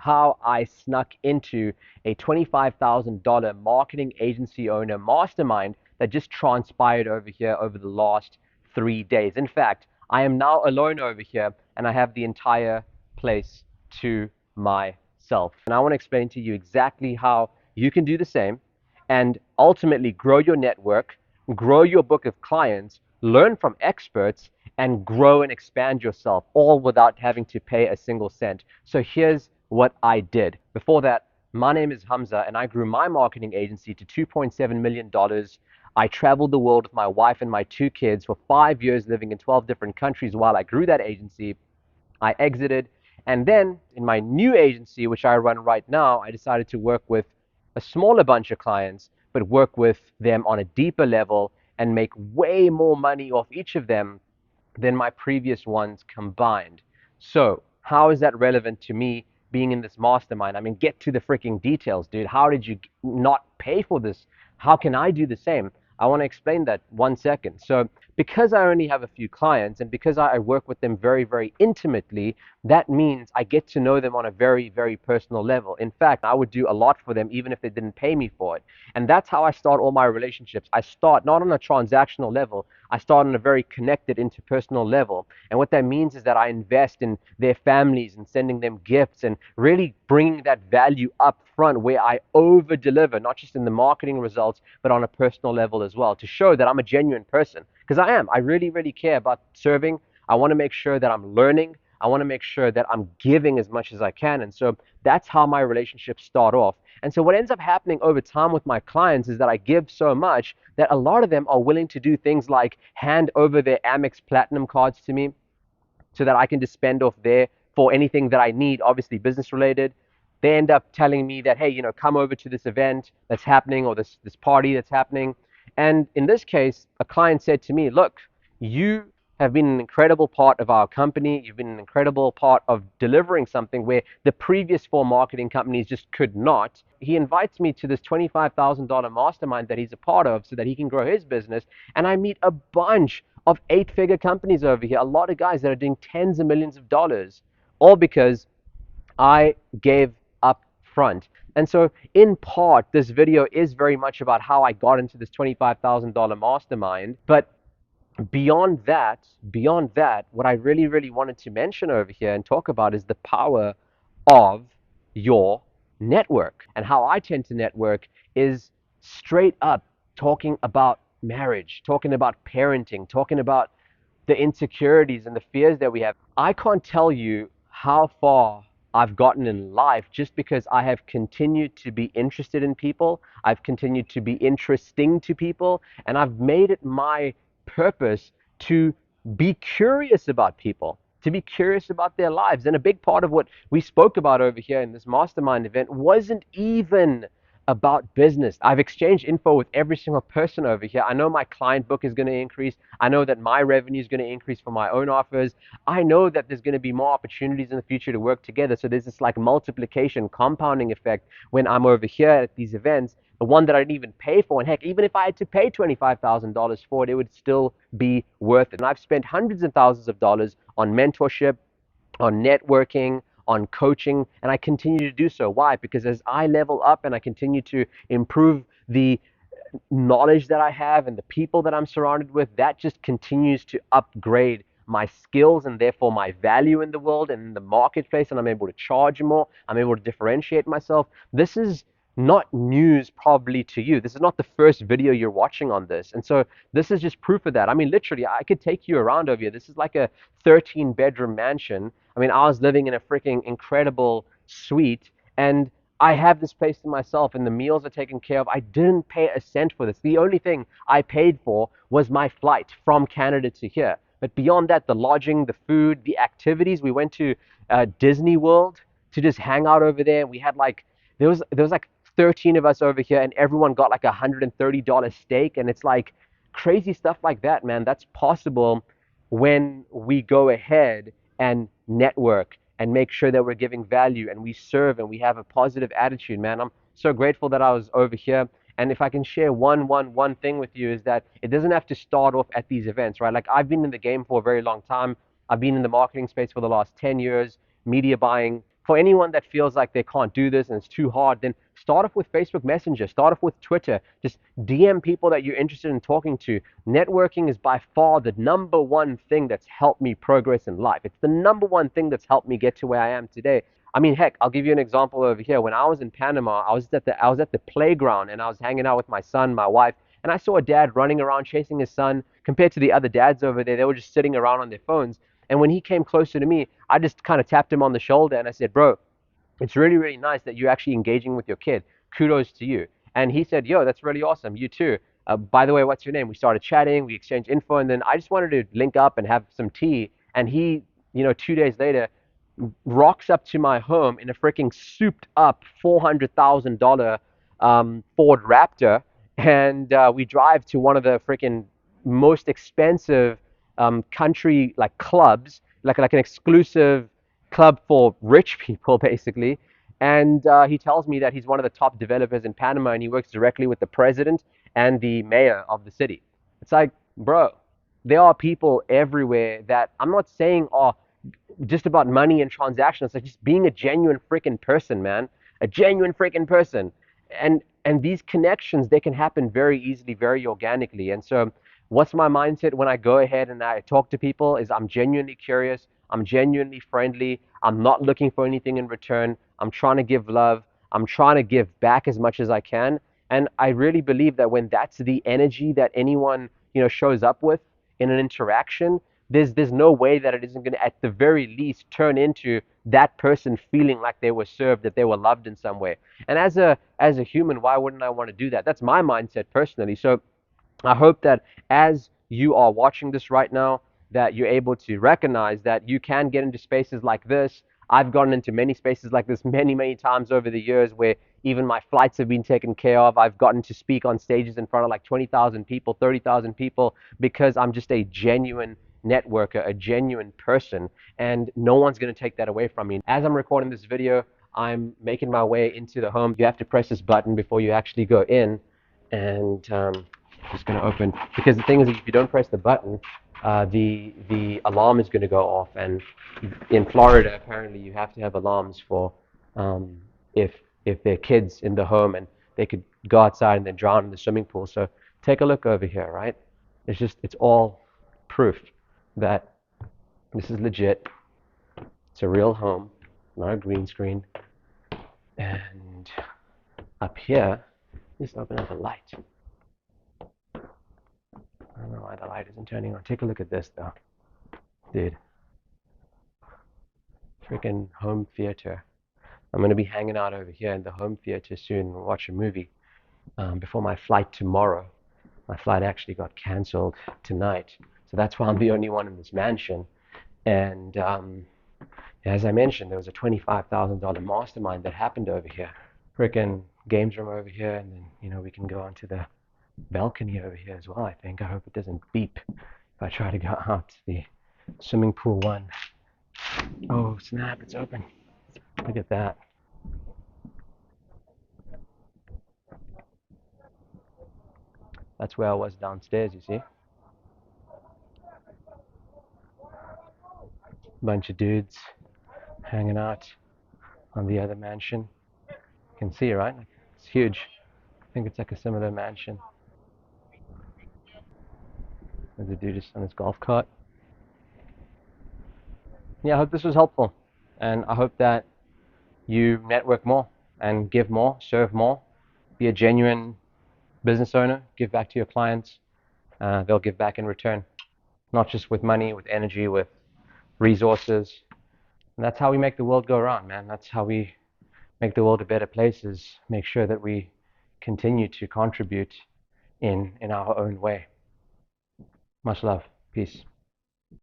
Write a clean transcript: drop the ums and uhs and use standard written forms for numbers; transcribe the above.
how I snuck into a $25,000 marketing agency owner mastermind that just transpired over here over the last 3 days. In fact, I am now alone over here and I have the entire place to myself. And I want to explain to you exactly how you can do the same and ultimately grow your network, grow your book of clients, learn from experts, and grow and expand yourself, all without having to pay a single cent. So here's what I did. Before that, my name is Hamza, and I grew my marketing agency to $2.7 million. I traveled the world with my wife and my 2 kids for 5 years, living in 12 different countries while I grew that agency. I exited. And then in my new agency, which I run right now, I decided to work with a smaller bunch of clients, but work with them on a deeper level and make way more money off each of them than my previous ones combined. So, how is that relevant to me being in this mastermind? I mean, get to the freaking details, dude. How did you not pay for this? How can I do the same? I want to explain that 1 second. So, because I only have a few clients and because I work with them very, very intimately, that means I get to know them on a very, very personal level. In fact, I would do a lot for them even if they didn't pay me for it. And that's how I start all my relationships. I start not on a transactional level, I start on a very connected interpersonal level. And what that means is that I invest in their families and sending them gifts and really bringing that value up front where I over deliver, not just in the marketing results, but on a personal level as well, to show that I'm a genuine person. Because I am. I really, really care about serving. I want to make sure that I'm learning. I want to make sure that I'm giving as much as I can. And so that's how my relationships start off. And so what ends up happening over time with my clients is that I give so much that a lot of them are willing to do things like hand over their Amex Platinum cards to me so that I can just spend off there for anything that I need, obviously business related. They end up telling me that, hey, come over to this event that's happening or this party that's happening. And in this case, a client said to me, look, you have been an incredible part of our company. You've been an incredible part of delivering something where the previous 4 marketing companies just could not. He invites me to this $25,000 mastermind that he's a part of so that he can grow his business. And I meet a bunch of 8-figure companies over here, a lot of guys that are doing tens of millions of dollars, all because I gave up front. And so in part, this video is very much about how I got into this $25,000 mastermind. But beyond that, what I really, really wanted to mention over here and talk about is the power of your network. And how I tend to network is straight up talking about marriage, talking about parenting, talking about the insecurities and the fears that we have. I can't tell you how far I've gotten in life just because I have continued to be interested in people. I've continued to be interesting to people, and I've made it my purpose to be curious about people, to be curious about their lives. And a big part of what we spoke about over here in this mastermind event wasn't even about business. I've exchanged info with every single person over here. I know my client book is going to increase. I know that my revenue is going to increase for my own offers. I know that there's going to be more opportunities in the future to work together. So there's this like multiplication, compounding effect when I'm over here at these events, the one that I didn't even pay for. And heck, even if I had to pay $25,000 for it, it would still be worth it. And I've spent hundreds of thousands of dollars on mentorship, on networking, on coaching, and I continue to do so. Why? Because as I level up and I continue to improve the knowledge that I have and the people that I'm surrounded with, that just continues to upgrade my skills and therefore my value in the world and in the marketplace, and I'm able to charge more. I'm able to differentiate myself. This is not news probably to you. This is not the first video you're watching on this. And so this is just proof of that. I mean, literally, I could take you around over here. This is like a 13-bedroom mansion. I mean, I was living in a freaking incredible suite, and I have this place to myself, and the meals are taken care of. I didn't pay a cent for this. The only thing I paid for was my flight from Canada to here. But beyond that, the lodging, the food, the activities, we went to Disney World to just hang out over there. We had like, there was like 13 of us over here, and everyone got like $130 steak. And it's like crazy stuff like that, man. That's possible when we go ahead and network and make sure that we're giving value and we serve and we have a positive attitude, man. I'm so grateful that I was over here. And if I can share one thing with you is that it doesn't have to start off at these events, right? Like I've been in the game for a very long time. I've been in the marketing space for the last 10 years, media buying for anyone that feels like they can't do this and it's too hard, then start off with Facebook Messenger, start off with Twitter, just DM people that you're interested in talking to. Networking is by far the number one thing that's helped me progress in life. It's the number one thing that's helped me get to where I am today. I mean, heck, I'll give you an example over here. When I was in Panama, I was at the playground and I was hanging out with my son, my wife, and I saw a dad running around chasing his son. Compared to the other dads over there, they were just sitting around on their phones. And when he came closer to me, I just kind of tapped him on the shoulder and I said, "Bro, it's really, really nice that you're actually engaging with your kid. Kudos to you." And he said, "Yo, that's really awesome. You too. By the way, what's your name?" We started chatting, we exchanged info, and then I just wanted to link up and have some tea. And he, 2 days later, rocks up to my home in a freaking souped up $400,000 Ford Raptor, and we drive to one of the freaking most expensive country like clubs, like an exclusive club for rich people, basically. And he tells me that he's one of the top developers in Panama, and he works directly with the president and the mayor of the city. It's like, bro, there are people everywhere that I'm not saying are just about money and transactions. It's like just being a genuine freaking person, man. A genuine freaking person. And these connections, they can happen very easily, very organically. And so what's my mindset when I go ahead and I talk to people is I'm genuinely curious, I'm genuinely friendly, I'm not looking for anything in return. I'm trying to give love, I'm trying to give back as much as I can. And I really believe that when that's the energy that anyone, shows up with in an interaction, there's no way that it isn't going to, at the very least, turn into that person feeling like they were served, that they were loved in some way. And as a human, why wouldn't I want to do that? That's my mindset personally. So I hope that as you are watching this right now, that you're able to recognize that you can get into spaces like this. I've gotten into many spaces like this many, many times over the years where even my flights have been taken care of. I've gotten to speak on stages in front of like 20,000 people, 30,000 people, because I'm just a genuine networker, a genuine person, and no one's going to take that away from me. As I'm recording this video, I'm making my way into the home. You have to press this button before you actually go in, and just going to open, because the thing is, if you don't press the button, the alarm is going to go off. And in Florida, apparently, you have to have alarms for if there are kids in the home and they could go outside and then drown in the swimming pool. So take a look over here, right? It's all proof that this is legit. It's a real home, not a green screen. And up here, just open up a light. I don't know why the light isn't turning on. Take a look at this, though. Dude. Freaking home theater. I'm going to be hanging out over here in the home theater soon and watch a movie before my flight tomorrow. My flight actually got canceled tonight, so that's why I'm the only one in this mansion. And as I mentioned, there was a $25,000 mastermind that happened over here. Freaking games room over here, and then we can go onto the balcony over here as well. I think. I hope it doesn't beep if I try to go out. The swimming pool one. Oh snap! It's open. Look at that. That's where I was downstairs. You see. Bunch of dudes hanging out on the other mansion. You can see, right? It's huge. I think it's like a similar mansion. There's a dude just on his golf cart. Yeah, I hope this was helpful, and I hope that you network more and give more, serve more, be a genuine business owner, give back to your clients. They'll give back in return, not just with money, with energy, with resources. And that's how we make the world go around, man. That's how we make the world a better place, is make sure that we continue to contribute in our own way. Much love. Peace.